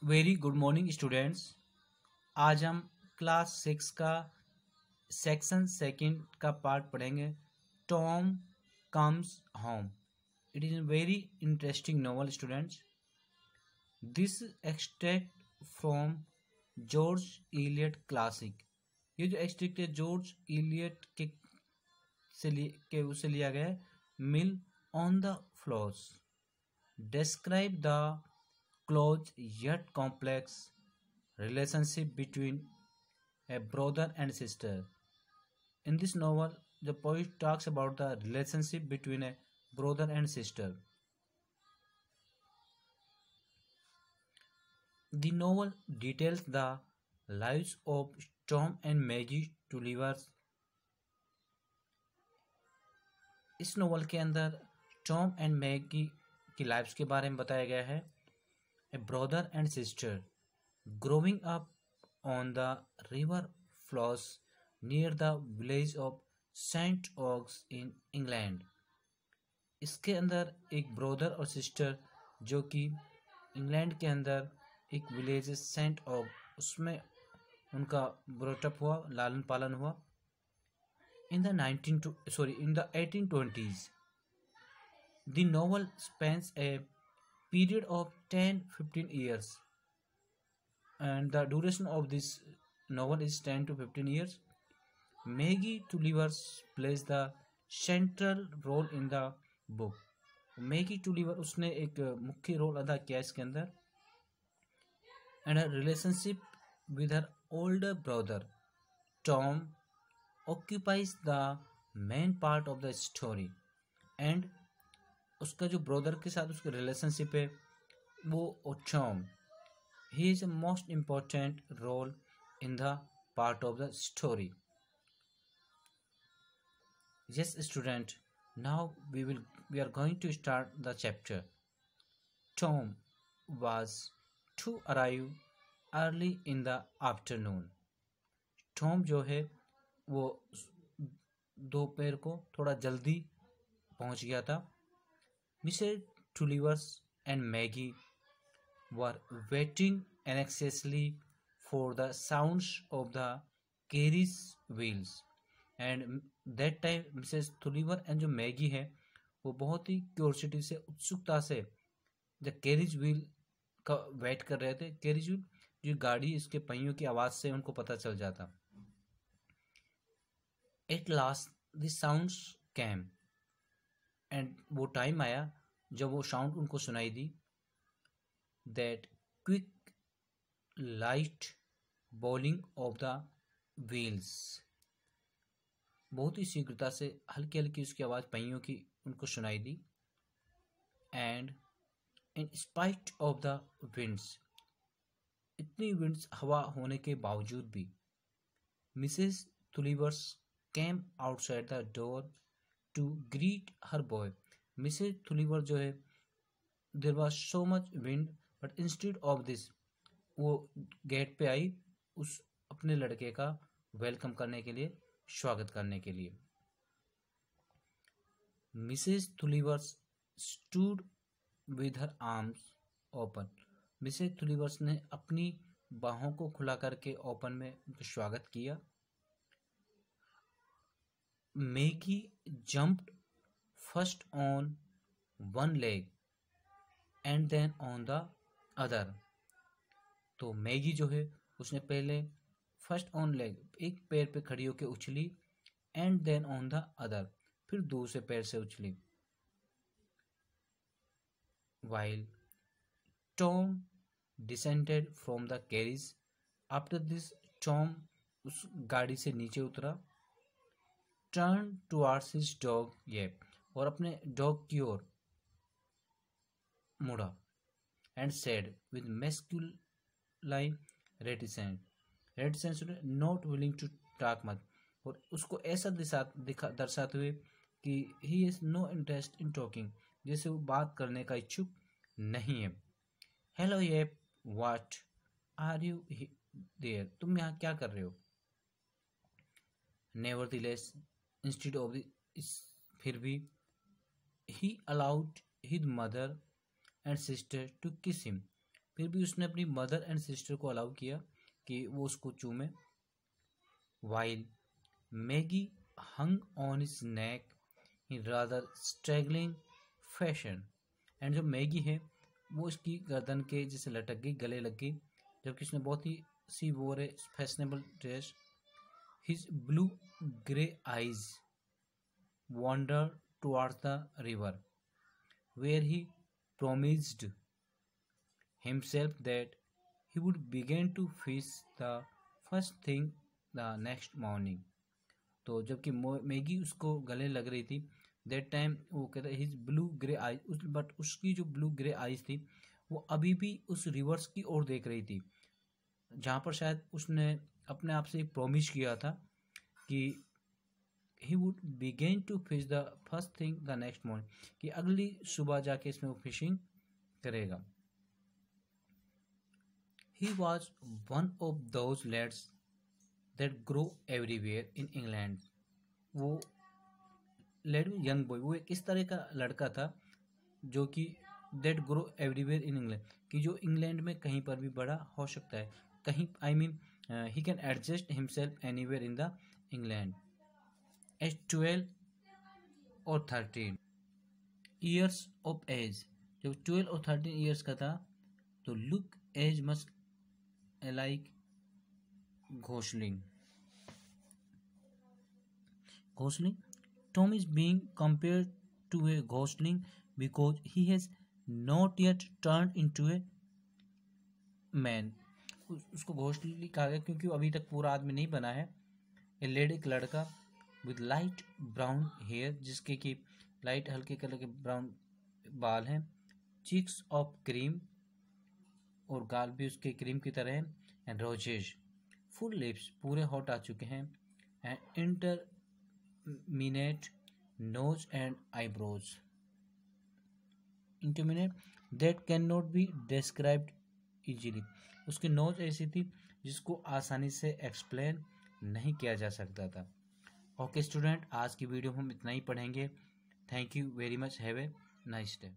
Very good morning students. आज हम class 6 का सेक्शन सेकंड का पार्ट पढ़ेंगे। Tom comes home. It is a very interesting novel students. This extract from George Eliot classic. ये जो extract है George Eliot के उसे लिया गया है। Mill on the Floss describe the close yet complex relationship between a brother and sister. In this novel, the poet talks about the relationship between a brother and sister. The novel details the lives of Tom and Maggie Tullivers. इस novel के अंदर Tom and Maggie की lives के बारे में बताया गया है। A brother and sister growing up on the river flows near the village of St. Oaks in England. इसके अंदर एक ब्रदर और सिस्टर जो कि इंग्लैंड के अंदर एक विलेज है सेंट ऑग, उसमें उनका ब्रोटअप हुआ, लालन पालन हुआ। In the 1820s the novel spans a period of 10-15 years, and the duration of this novel is 10 to 15 years. Maggie Tullivers plays the central role in the book. Maggie Tulliver उसने एक मुख्य role अदा किया इसके अंदर। And her relationship with her older brother Tom occupies the main part of the story. And उसका जो brother के साथ उसका रिलेशनशिप है वो Tom, he is a most important role in the part of the story. Yes student, now we are going to start the chapter. Tom was to arrive early in the afternoon. Tom जो है वो दोपहर को थोड़ा जल्दी पहुंच गया था। Mrs Tullivers and Maggie were waiting anxiously for the sounds of the carriage wheels. And that time Mrs Tulliver and जो मैगी है वो बहुत ही क्यूरियोसिटी से, उत्सुकता से द कैरिज व्हील का वेट कर रहे थे। कैरिज व्हील जो गाड़ी, इसके पहियों की आवाज़ से उनको पता चल जाता। At last the sounds came, and वो टाइम आया जब वो साउंड उनको सुनाई दी। that quick light bowling of the wheels, बहुत ही शीघ्रता से हल्की हल्की उसकी आवाज़ पहियों की उनको सुनाई दी। And in spite of the winds, इतनी विंड्स हवा होने के बावजूद भी Mrs Tullivers came outside the door to greet her boy. Mrs Tulliver जो है, there was so much wind but instead of this वो गेट पे आई उस अपने लड़के का वेलकम करने के लिए, स्वागत करने के लिए। Mrs Tullivers stood with her arms open. Mrs Tullivers ने अपनी बाहों को खुला करके ओपन में उनका स्वागत किया। Maggie jumped first on one leg and then on the other. तो मैगी जो है उसने पहले फर्स्ट ऑन लेग, एक पैर पे खड़ी होकर उछली, and then on the other, फिर दूसरे पैर से उछली। While Tom descended from the carriage, after this Tom उस गाड़ी से नीचे उतरा। टर्न टुवार्ड्स हिज डॉग ये, और अपने डॉग की ओर मुड़ा। and said with masculine reticence not willing to talk much, और उसको ऐसा दर्शाते हुए कि he has no interest in talking, जैसे वो बात करने का इच्छुक नहीं है। हेलो ये, what are you there, तुम यहाँ क्या कर रहे हो। nevertheless instead of फिर भी he allowed his mother and sister to kiss him, फिर भी उसने अपनी मदर एंड सिस्टर को अलाउ किया कि वो उसको चूमे। While Maggi hung on his neck in rather struggling fashion, and जो मैगी है वो इसकी गर्दन के जैसे लटक गई, गले लग गई, जबकि उसने बहुत ही she wore a fashionable dress. His blue grey eyes wander towards the river, where he promised himself that he would begin to fish the first thing the next morning. तो जबकि मैगी उसको गले लग रही थी, दैट टाइम वो कहता है his blue grey eyes, but उसकी जो ब्लू ग्रे आईज थी वो अभी भी उस रिवर्स की ओर देख रही थी, जहाँ पर शायद उसने अपने आप से प्रॉमिस किया था कि he would begin to fish the first thing the next morning, कि अगली सुबह जाके इसमें वो फिशिंग करेगा। He was one of those lads that grow everywhere in England. वो लेड यंग बॉय, वो एक इस तरह का लड़का था जो कि that grow everywhere in England, कि जो इंग्लैंड में कहीं पर भी बड़ा हो सकता है, कहीं I mean he can adjust himself anywhere in the England. At 12 or 13 years of age, जब 12 और 13 years का था, तो look as much like Gosling. Tom is being compared to a Gosling because he has not yet turned into a man. उसको घोसली कहा गया क्योंकि वो अभी तक पूरा आदमी नहीं बना है। ए लेडी, एक लड़का विद लाइट ब्राउन हेयर, जिसके कि लाइट हल्के कलर के ब्राउन बाल हैं, चिक्स ऑफ क्रीम, और गाल भी उसके क्रीम की तरह है, एंड रोजेज फुल लिप्स, पूरे हॉट आ चुके हैं, and indeterminate nose and eyebrows, indeterminate that can not be described easily, उसकी नोज ऐसी थी जिसको आसानी से एक्सप्लेन नहीं किया जा सकता था। ओके स्टूडेंट, आज की वीडियो हम इतना ही पढ़ेंगे। Thank you very much, have a nice day.